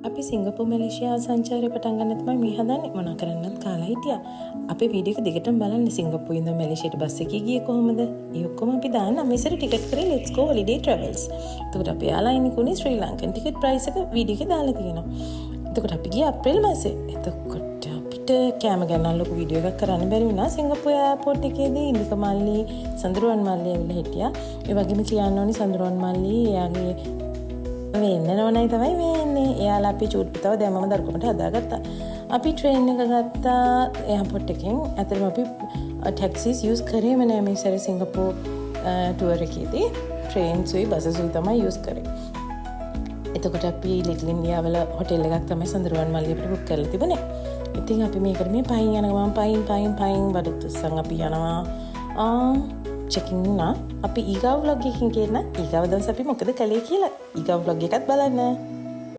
අපි සිංගප්පූරු මැලේසියා සංචාරය පටන් ගන්න තමයි මේ හදන්නේ. මොනා කරන්නත් කාලා හිටියා. අපේ වීඩියෝ එක දිගටම බලන්න. සිංගප්පූරු ඉඳන් මැලේසියාට බස් එකේ ගියේ කොහොමද? ඒ ඔක්කොම අපි දාන්න මේසර ටිකට් කරේ let's go holiday travels. එතකොට අපි එයාලයින් කුනේ ශ්‍රී ලංකන් ටිකට් ප්‍රයිස් එක වීඩියෝ එකේ දාලා තියෙනවා. එතකොට අපි ගියා අප්‍රේල් මාසේ. එතකොට අපිට කැම ගන්න ලොකු වීඩියෝ එකක් කරන්න බැරි වුණා. සිංගප්පූරු එයාපෝට් එකේදී ඉන්දික මල්ලි, සඳරුවන් මල්ලි ඇවිල්ලා හිටියා. ඒ වගේම කියන්න ඕනි සඳරුවන් මල්ලි එයාගේ වෙන්න නෝනයි තමයි වෙන්නේ. එයාලා අපි චූට්පිතාව දැම්මම දරුකමට හදාගත්තා. අපි ට්‍රේන් එක ගත්තා එයාපෝට් එකෙන්. ඇත්තටම අපි ටැක්සිස් යූස් කරේම නෑ මේ සැරේ සිංගප්පූරු ටුවර් එකේදී. ට්‍රේන්ස් උයි බසස් උයි තමයි යූස් කරේ. එතකොට අපි ලිටල් ඉන්ඩියා වල හොටෙල් එකක් තමයි සඳරුවන් මල්ලි අපිට බුක් කරලා තිබුණේ. ඉතින් අපි මේකට මේ පයින් යනවා පයින් බඩුත්සන් අපි යනවා. චෙකින් වුණා. අපි ඊගාව vlog එකකින් කියන ඊගාව දවස් අපි මොකද කළේ කියලා ඊගාව vlog එකත් බලන්න.